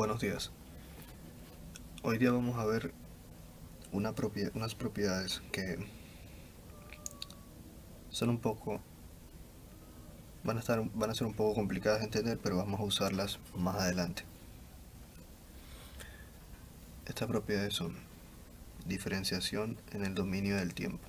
Buenos días. Hoy día vamos a ver unas propiedades que son van a ser un poco complicadas de entender, pero vamos a usarlas más adelante. Estas propiedades son diferenciación en el dominio del tiempo.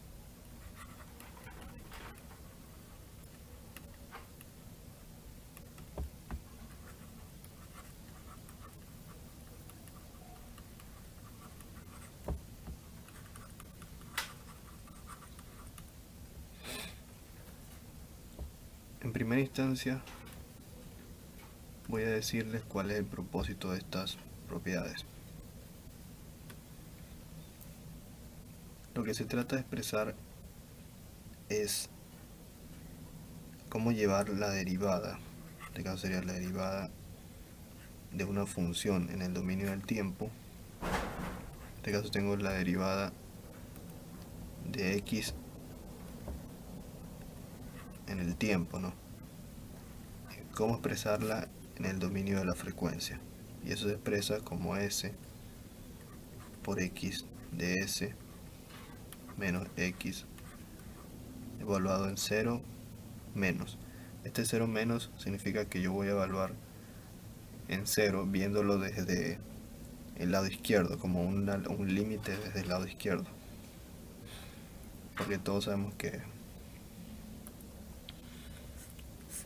En primera instancia, voy a decirles cuál es el propósito de estas propiedades. Lo que se trata de expresar es cómo llevar la derivada, en este caso sería la derivada de una función en el dominio del tiempo. En este caso tengo la derivada de x en el tiempo, ¿no? Cómo expresarla en el dominio de la frecuencia. Y eso se expresa como s por x de s menos x evaluado en 0 menos. Este 0 menos significa que yo voy a evaluar en 0 viéndolo desde el lado izquierdo, como un límite desde el lado izquierdo. Porque todos sabemos que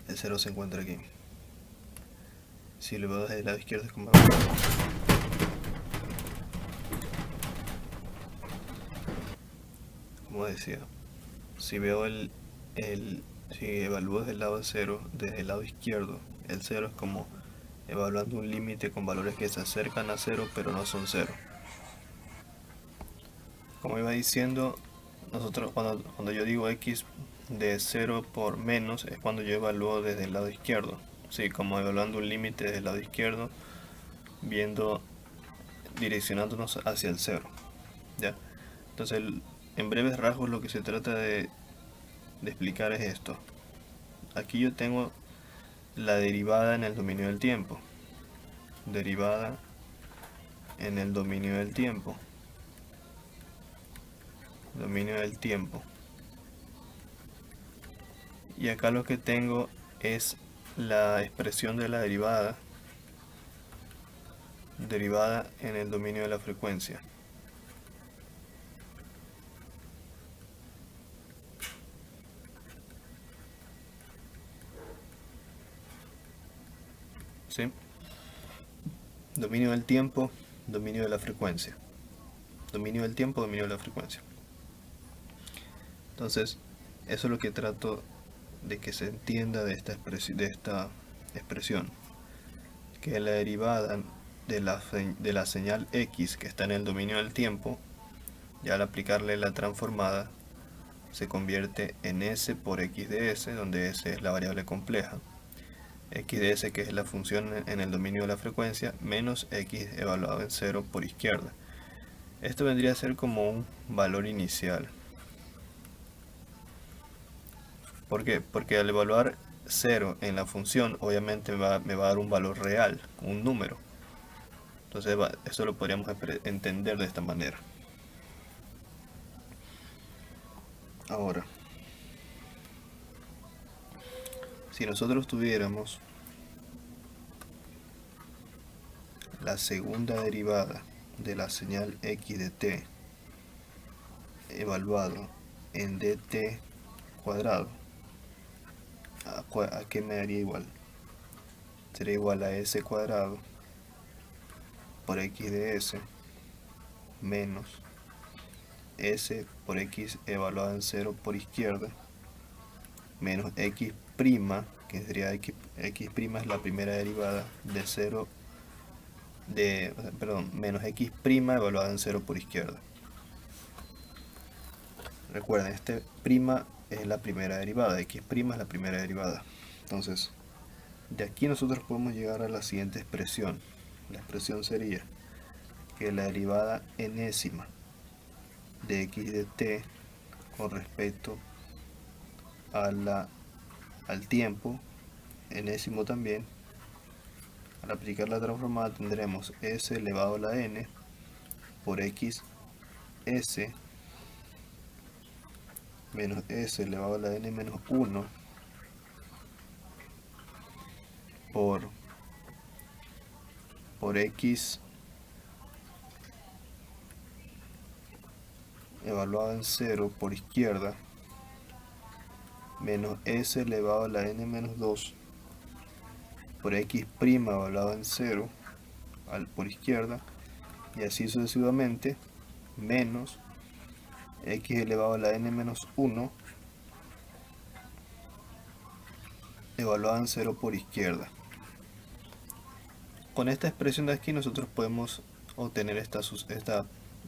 el 0 se encuentra aquí. Si lo veo desde el lado izquierdo es como decía, si evalúo desde el lado de 0, desde el lado izquierdo, el 0 es como evaluando un límite con valores que se acercan a 0 pero no son 0. Como iba diciendo, nosotros cuando yo digo x de 0 por menos es cuando yo evalúo desde el lado izquierdo. Sí, como evaluando un límite desde el lado izquierdo, direccionándonos hacia el 0. ¿Ya? Entonces, en breves rasgos lo que se trata de explicar es esto. Aquí yo tengo la derivada en el dominio del tiempo. Derivada en el dominio del tiempo. Dominio del tiempo. Y acá lo que tengo es la expresión de la derivada en el dominio de la frecuencia. ¿Sí? Dominio del tiempo, dominio de la frecuencia. Dominio del tiempo, dominio de la frecuencia. Entonces, eso es lo que trato de que se entienda de esta expresión, que la derivada de la señal x que está en el dominio del tiempo, ya al aplicarle la transformada, se convierte en s por x de s, donde s es la variable compleja, x de s que es la función en el dominio de la frecuencia, menos x evaluado en 0 por izquierda. Esto vendría a ser como un valor inicial. ¿Por qué? Porque al evaluar 0 en la función, obviamente me va a dar un valor real, un número. Entonces eso lo podríamos entender de esta manera. Ahora, si nosotros tuviéramos la segunda derivada de la señal x de t evaluado en dt cuadrado, ¿a qué me daría igual? Sería igual a s cuadrado por x de s menos s por x evaluado en 0 por izquierda menos x prima, que sería x prima es la primera derivada de 0 menos x prima evaluada en 0 por izquierda. Recuerden, este prima es la primera derivada, x prima es la primera derivada. Entonces, de aquí nosotros podemos llegar a la siguiente expresión. La expresión sería que la derivada enésima de x de t con respecto al tiempo, enésimo también, Al aplicar la transformada tendremos s elevado a la n por x s menos s elevado a la n menos 1 por x evaluado en 0 por izquierda menos s elevado a la n menos 2 por x' evaluado en 0 por izquierda, y así sucesivamente, menos x elevado a la n menos 1 evaluado en 0 por izquierda. Con esta expresión de aquí nosotros podemos obtener esta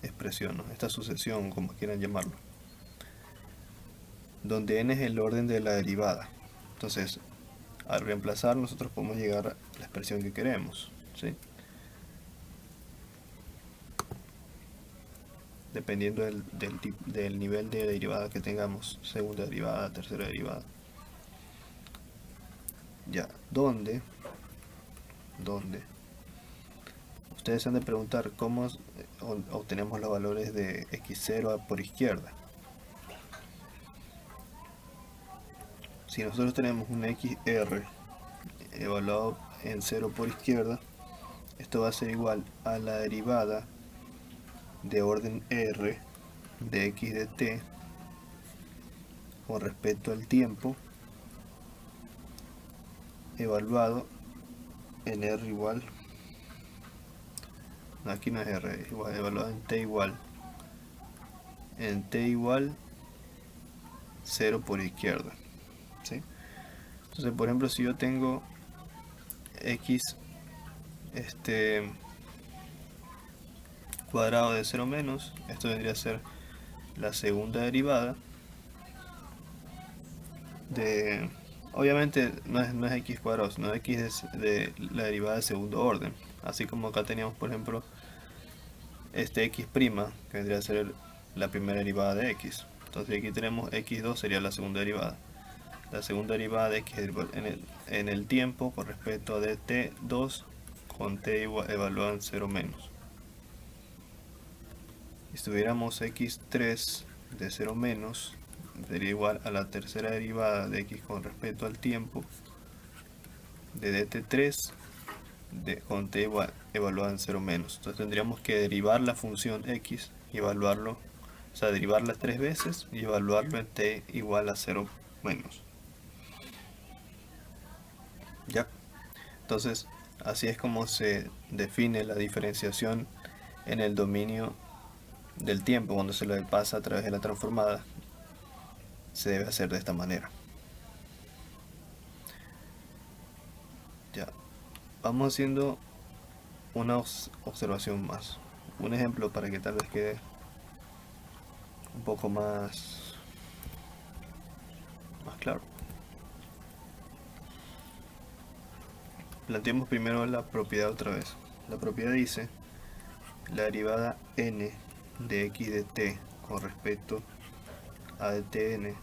expresión, ¿no? Esta sucesión, como quieran llamarlo, donde n es el orden de la derivada. Entonces, al reemplazar nosotros podemos llegar a la expresión que queremos, ¿sí? Dependiendo del nivel de derivada que tengamos, segunda derivada, tercera derivada. Ya, ¿dónde? Ustedes han de preguntar cómo obtenemos los valores de x0 por izquierda. Si nosotros tenemos un xr evaluado en 0 por izquierda, esto va a ser igual a la derivada de orden r de x de t con respecto al tiempo evaluado en r igual, no, aquí no es r, igual, evaluado en t igual 0 por izquierda, ¿sí? Entonces, por ejemplo, si yo tengo x cuadrado de 0 menos, esto vendría a ser la segunda derivada de, obviamente no es x cuadrado, sino x de la derivada de segundo orden, así como acá teníamos, por ejemplo, x', que vendría a ser la primera derivada de x. Entonces aquí tenemos x2 sería la segunda derivada. La segunda derivada de x en el tiempo con respecto a dt2 con t evaluado en 0 menos. Si tuviéramos x3 de 0 menos, sería igual a la tercera derivada de x con respecto al tiempo de dt3 con t evaluada en 0 menos. Entonces tendríamos que derivar la función x y evaluarlo, o sea, derivarla 3 veces y evaluarlo en t igual a 0 menos. ¿Ya? Entonces, así es como se define la diferenciación en el dominio del tiempo. Cuando se le pasa a través de la transformada, se debe hacer de esta manera. Ya, vamos haciendo una observación más, un ejemplo para que tal vez quede un poco más claro. Planteemos primero la propiedad otra vez. La propiedad dice: la derivada n de x de t con respecto a dtn,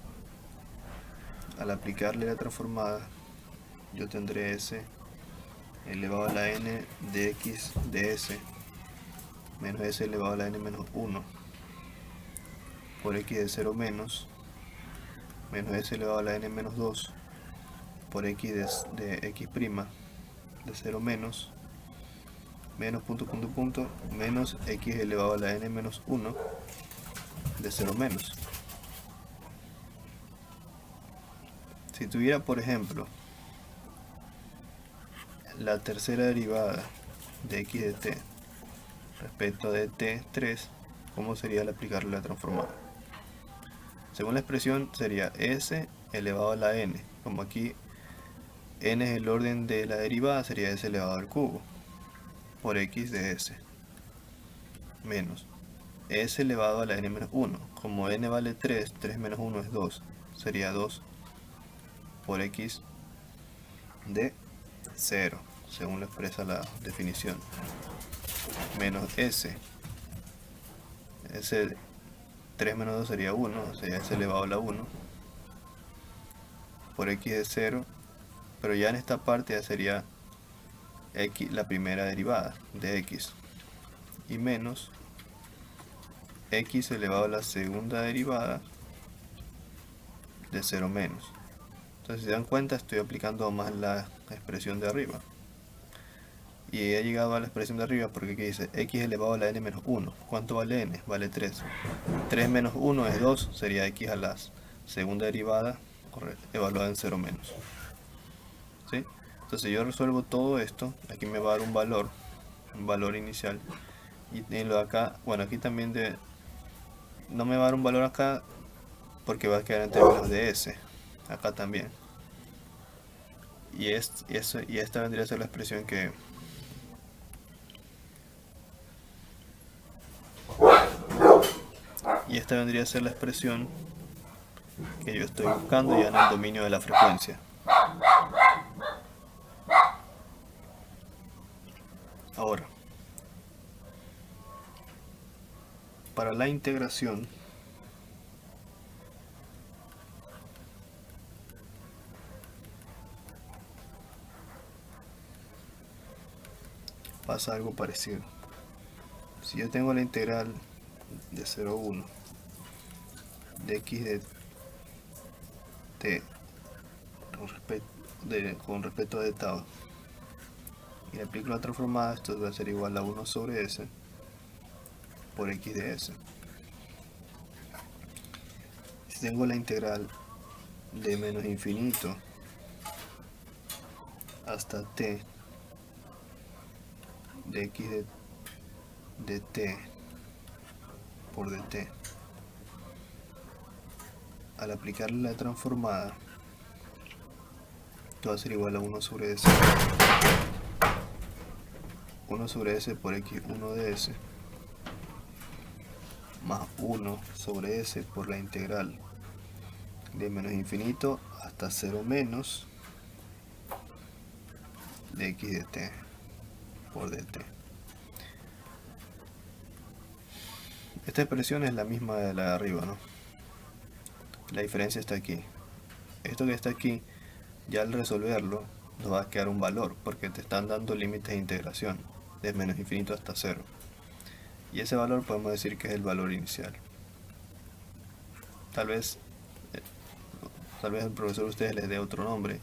al aplicarle la transformada, yo tendré s elevado a la n de x de s menos s elevado a la n menos 1 por x de 0 menos s elevado a la n menos 2 por x de x' de 0 menos menos x elevado a la n menos 1 de 0 menos. Si tuviera, por ejemplo, la tercera derivada de x de t respecto de t3, ¿cómo sería al aplicarle la transformada? Según la expresión sería s elevado a la n, como aquí n es el orden de la derivada, sería s elevado al cubo por x de s menos s elevado a la n menos 1, como n vale 3, 3 menos 1 es 2, sería 2 por x de 0, según lo expresa la definición, menos s 3 menos 2 sería 1, sería s elevado a la 1 por x de 0, pero ya en esta parte ya sería x, la primera derivada de x, y menos x elevado a la segunda derivada de 0 menos. Entonces, si se dan cuenta, estoy aplicando más la expresión de arriba. Y he llegado a la expresión de arriba porque aquí dice x elevado a la n menos 1. ¿Cuánto vale n? Vale 3. 3 menos 1 es 2, sería x a la segunda derivada evaluada en 0 menos. ¿Sí? Entonces yo resuelvo todo esto, aquí me va a dar un valor inicial. Y en lo de acá, bueno, aquí también no me va a dar un valor acá porque va a quedar en términos de s. Acá también. Y esta vendría a ser la expresión y esta vendría a ser la expresión que yo estoy buscando ya en el dominio de la frecuencia. Ahora, para la integración, pasa algo parecido. Si yo tengo la integral de 0 a 1 de x de t con respecto a tau y le aplico la transformada, esto va a ser igual a 1 sobre s por x de s. Si tengo la integral de menos infinito hasta t de x de t por dt, al aplicarle la transformada, esto va a ser igual a 1 sobre s. 1 sobre s por x1 de s más 1 sobre s por la integral de menos infinito hasta 0 menos de x de t por dt. Esta expresión es la misma de la de arriba, ¿no? La diferencia está aquí. Esto que está aquí, ya al resolverlo, nos va a quedar un valor, porque te están dando límites de integración, de menos infinito hasta 0. Y ese valor podemos decir que es el valor inicial. Tal vez el profesor a ustedes les dé otro nombre,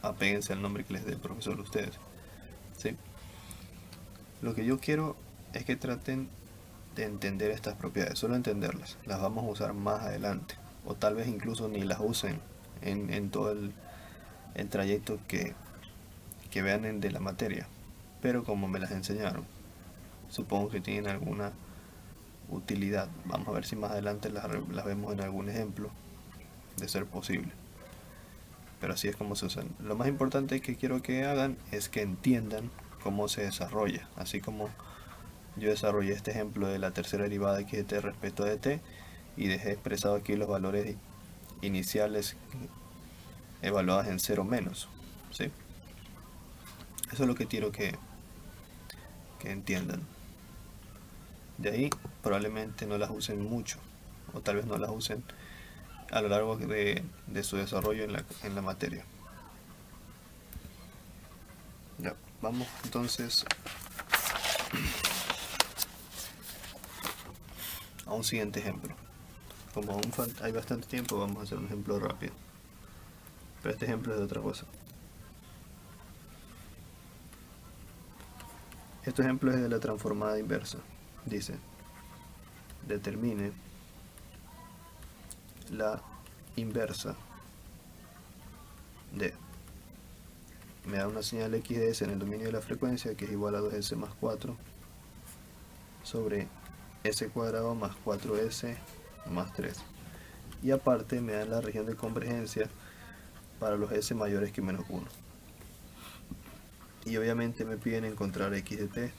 apéguense al nombre que les dé el profesor a ustedes. ¿Sí? Lo que yo quiero es que traten de entender estas propiedades, solo entenderlas. Las vamos a usar más adelante, o tal vez incluso ni las usen en todo el trayecto que vean de la materia, pero como me las enseñaron, supongo que tienen alguna utilidad. Vamos a ver si más adelante las vemos en algún ejemplo, de ser posible. Pero así es como se usan. Lo más importante que quiero que hagan es que entiendan cómo se desarrolla, así como yo desarrollé este ejemplo de la tercera derivada de x de t respecto de t y dejé expresado aquí los valores iniciales evaluados en 0 menos, ¿sí? Eso es lo que quiero que entiendan. De ahí probablemente no las usen mucho, o tal vez no las usen a lo largo de su desarrollo en la materia. Ya, vamos entonces a un siguiente ejemplo. Como aún hay bastante tiempo, vamos a hacer un ejemplo rápido. Pero este ejemplo es de otra cosa. Este ejemplo es de la transformada inversa. Dice, determine la inversa de, me da una señal x de s en el dominio de la frecuencia que es igual a 2s más 4 sobre s cuadrado más 4s más 3. Y aparte me dan la región de convergencia para los s mayores que menos 1. Y obviamente me piden encontrar x de t,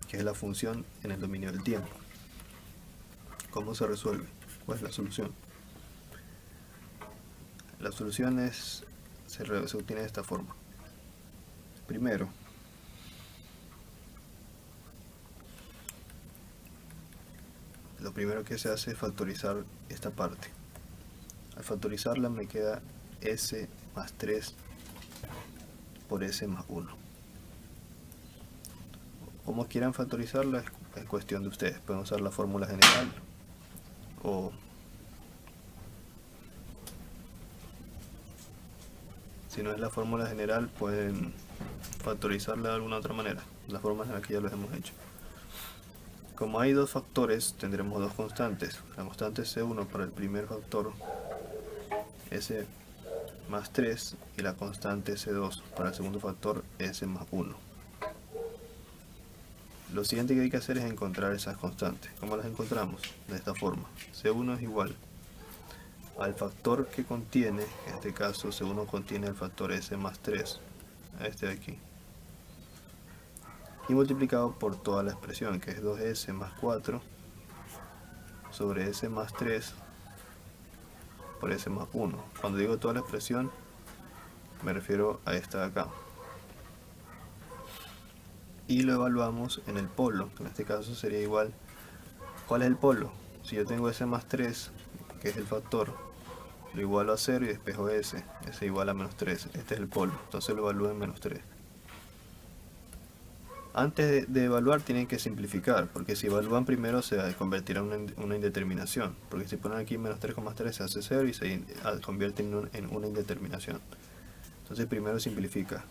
que es la función en el dominio del tiempo. ¿Cómo se resuelve? ¿Cuál es la solución? La solución se obtiene de esta forma. Primero, lo primero que se hace es factorizar esta parte. Al factorizarla me queda s más 3 por s más 1. como quieran factorizarla es cuestión de ustedes. Pueden usar la fórmula general o si no es la fórmula general pueden factorizarla de alguna otra manera. Las formas en las que ya los hemos hecho. Como hay dos factores, tendremos dos constantes. La constante C1 para el primer factor, S más 3, y la constante C2 para el segundo factor, S más 1. Lo siguiente que hay que hacer es encontrar esas constantes. ¿Cómo las encontramos? De esta forma. C1 es igual al factor que contiene, en este caso C1 contiene el factor S más 3, a este de aquí, y multiplicado por toda la expresión, que es 2S más 4 sobre S más 3 por S más 1. Cuando digo toda la expresión, me refiero a esta de acá. Y lo evaluamos en el polo, que en este caso sería igual. ¿Cuál es el polo? Si yo tengo S más 3, que es el factor, lo igualo a 0 y despejo S. S igual a menos 3. Este es el polo. Entonces lo evalúo en menos 3. Antes de evaluar tienen que simplificar, porque si evalúan primero se convertirá en una indeterminación, porque si ponen aquí menos 3,3 se hace 0 y se convierte en una indeterminación. Entonces primero simplifica,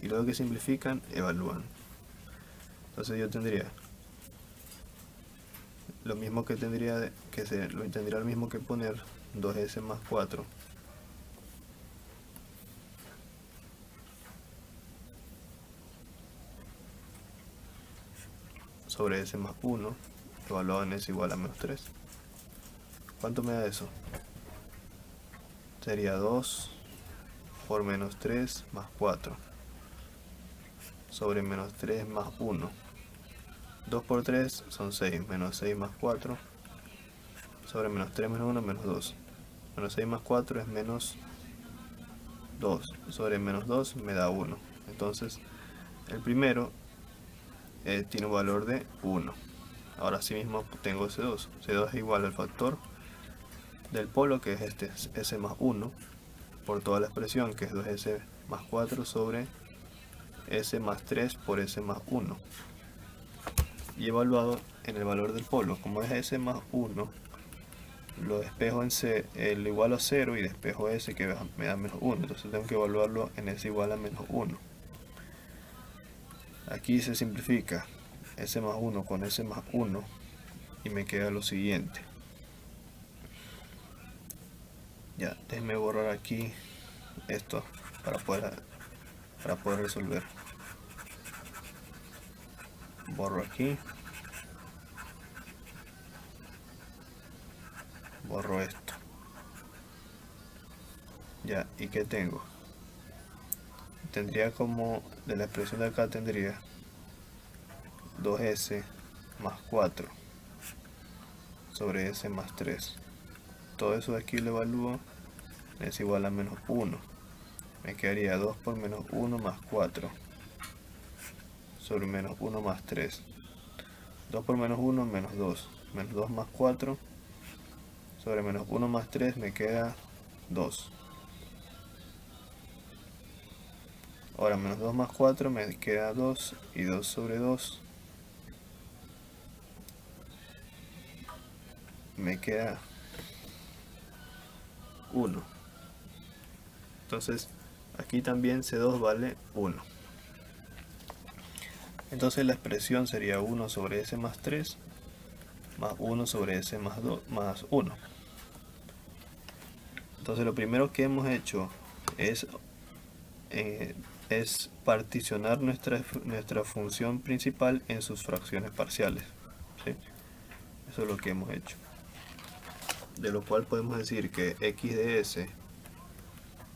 y luego que simplifican, evalúan. Entonces yo tendría lo mismo que tendría lo mismo que poner 2S más 4 sobre S más 1 evaluado en S igual a menos 3. ¿Cuánto me da eso? Sería 2 por menos 3 más 4 sobre menos 3 más 1. 2 por 3 son 6, menos 6 más 4 sobre menos 3 menos 1 menos 2. Menos 6 más 4 es menos 2 sobre menos 2 me da 1. Entonces el primero tiene un valor de 1. Ahora sí mismo tengo C2. C2 es igual al factor del polo, que es este S más 1, por toda la expresión, que es 2S más 4 sobre S más 3 por S más 1. Y evaluado en el valor del polo, como es S más 1, lo despejo en C, lo igualo a 0 y despejo S, que me da menos 1. Entonces tengo que evaluarlo en S igual a menos 1. Aquí se simplifica S más 1 con S más 1 y me queda lo siguiente. Ya, déjenme borrar aquí esto para poder resolver. Borro aquí, borro esto. Ya, ¿y qué tengo? Tendría como, de la expresión de acá tendría 2S más 4 sobre S más 3. Todo eso de aquí lo evalúo, es igual a menos 1. Me quedaría 2 por menos 1 más 4 sobre menos 1 más 3. 2 por menos 1 menos 2. Menos 2 más 4 sobre menos 1 más 3 me queda 2. Ahora menos 2 más 4 me queda 2 y 2 sobre 2 me queda 1. Entonces aquí también C2 vale 1. Entonces la expresión sería 1 sobre S más 3 más 1 sobre S más 2 más 1. Entonces lo primero que hemos hecho es particionar nuestra función principal en sus fracciones parciales, ¿sí? Eso es lo que hemos hecho. De lo cual podemos decir que x de s,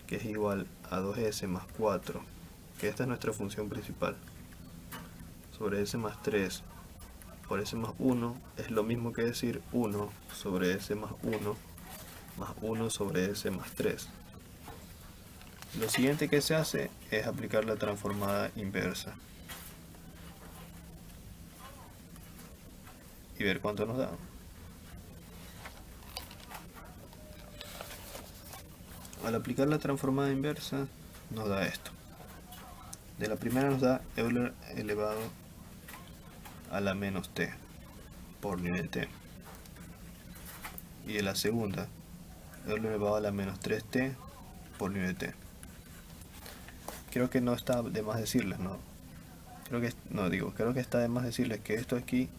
que es igual a 2s más 4, que esta es nuestra función principal, sobre s más 3 por s más 1, es lo mismo que decir 1 sobre s más 1 más 1 sobre s más 3. Lo siguiente que se hace es aplicar la transformada inversa y ver cuánto nos da. Al aplicar la transformada inversa nos da esto. De la primera nos da Euler elevado a la menos t por nivel t. Y de la segunda, Euler elevado a la menos 3t por nivel t. Creo que no está de más decirles, ¿no? Creo que está de más decirles que esto aquí,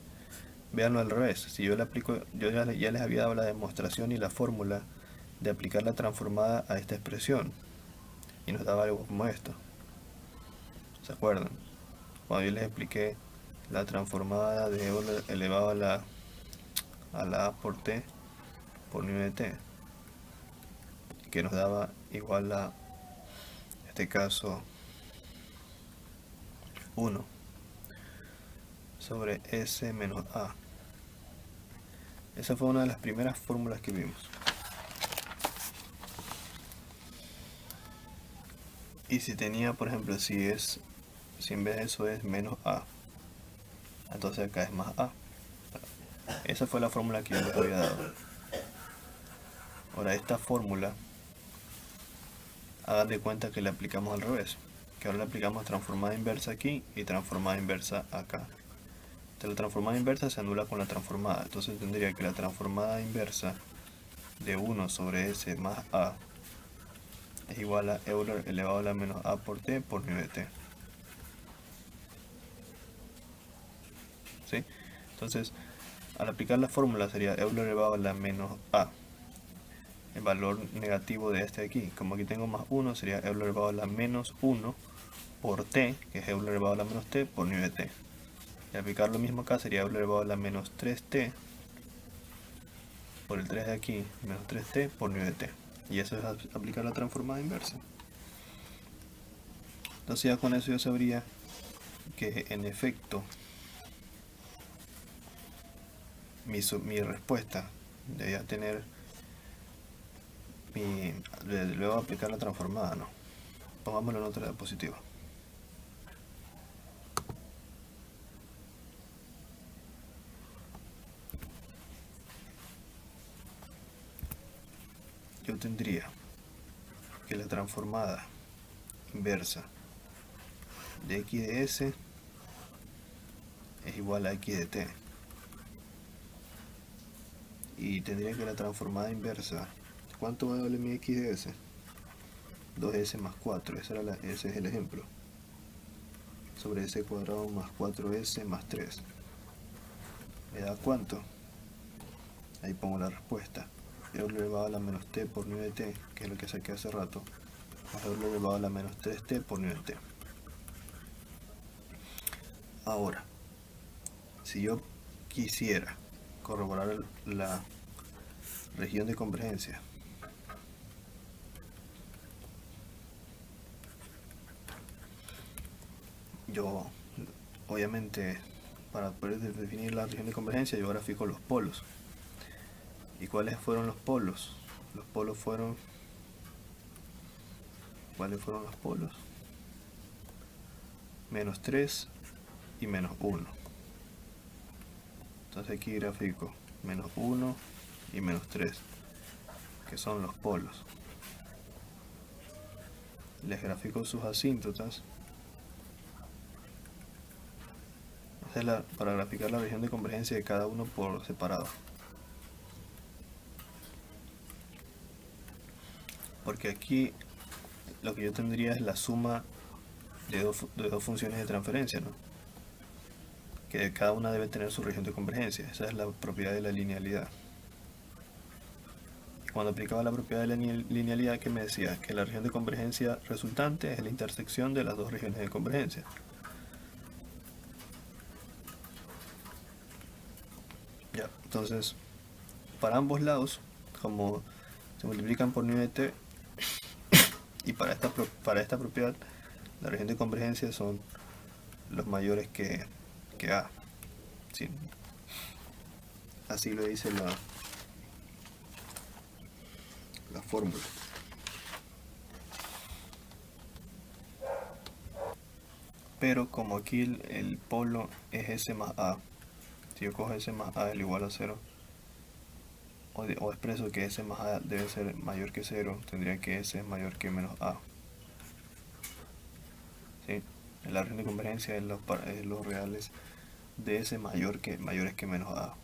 véanlo al revés. Si yo le aplico, yo ya les había dado la demostración y la fórmula de aplicar la transformada a esta expresión. Y nos daba algo como esto. ¿Se acuerdan? Cuando yo les expliqué la transformada de Euler elevado a la a por t por nivel de t, que nos daba igual a, en este caso, 1 sobre s menos a. Esa fue una de las primeras fórmulas que vimos. Y si tenía, por ejemplo, si en vez de eso es menos a, entonces acá es más a. Esa fue la fórmula que yo les había dado. Ahora esta fórmula, hagan de cuenta que le aplicamos al revés, que ahora le aplicamos transformada inversa aquí y transformada inversa acá. Entonces la transformada inversa se anula con la transformada, entonces tendría que la transformada inversa de 1 sobre s más a es igual a Euler elevado a la menos a por t por nivel de t. ¿Sí? Entonces, al aplicar la fórmula sería Euler elevado a la menos a, el valor negativo de este de aquí. Como aquí tengo más 1, sería Euler elevado a la menos 1 por t, que es Euler elevado a la menos t por nivel de t. Y aplicar lo mismo acá sería Euler elevado a la menos 3t por el 3 de aquí, menos 3t por nivel de t. Y eso es aplicar la transformada inversa. Entonces ya con eso yo sabría que en efecto mi respuesta debía tener luego aplicar la transformada, ¿no? Pongámoslo en otra diapositiva. Yo tendría que la transformada inversa de x de s es igual a x de t. Y tendría que la transformada inversa, ¿cuánto va a darle mi x de s? 2s más 4, ese es el ejemplo. Sobre s cuadrado más 4s más 3. ¿Me da cuánto? Ahí pongo la respuesta. Euler elevado a la menos t por nivel de t, que es lo que saqué hace rato, más Euler elevado a la menos 3t por nivel de t. Ahora, si yo quisiera corroborar la región de convergencia, yo obviamente para poder definir la región de convergencia yo grafico los polos. ¿Y cuáles fueron los polos? Los polos fueron... ¿Cuáles fueron los polos? Menos 3 y menos 1. Entonces aquí grafico menos 1 y menos 3, que son los polos. Les grafico sus asíntotas. Para graficar la región de convergencia de cada uno por separado. Porque aquí lo que yo tendría es la suma de dos funciones de transferencia, ¿no? Que cada una debe tener su región de convergencia. Esa es la propiedad de la linealidad. Cuando aplicaba la propiedad de la linealidad, ¿qué me decía? Que la región de convergencia resultante es la intersección de las dos regiones de convergencia. Ya, entonces, para ambos lados, como se multiplican por nivel de t, y para esta propiedad, la región de convergencia son los mayores que a. ¿Sí? Así lo dice la fórmula. Pero como aquí el polo es s más a, si yo cojo s más a es igual a 0, o expreso que s más a debe ser mayor que 0, tendría que s es mayor que menos a. ¿Sí? La región de convergencia es los reales de S mayores que menos A.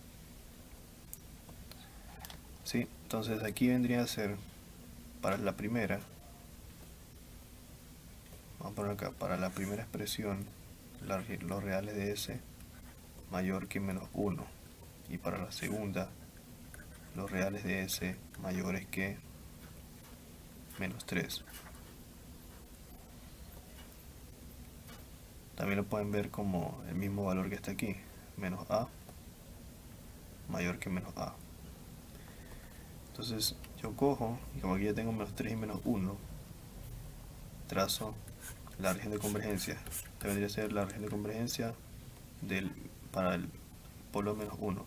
¿Sí? Entonces aquí vendría a ser, para la primera, vamos a poner acá, para la primera expresión, los reales de S mayor que menos 1. Y para la segunda, los reales de S mayores que menos 3. También lo pueden ver como el mismo valor que está aquí, menos A mayor que menos A. Entonces yo cojo, y como aquí ya tengo menos 3 y menos 1, trazo la región de convergencia. Esta vendría a ser la región de convergencia para el polo menos 1.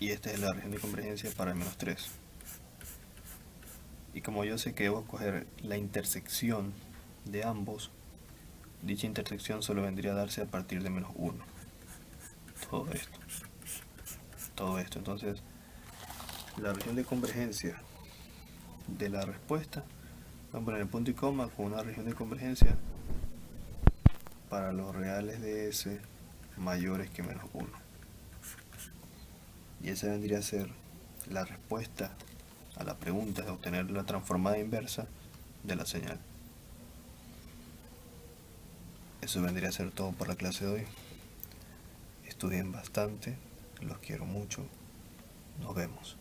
Y esta es la región de convergencia para el menos 3. Y como yo sé que debo coger la intersección de ambos, dicha intersección solo vendría a darse a partir de menos 1. Todo esto. Entonces, la región de convergencia de la respuesta, vamos a poner el punto y coma con una región de convergencia para los reales de S mayores que menos 1. Y esa vendría a ser la respuesta a la pregunta de obtener la transformada inversa de la señal. Eso vendría a ser todo por la clase de hoy. Estudien bastante, los quiero mucho, nos vemos.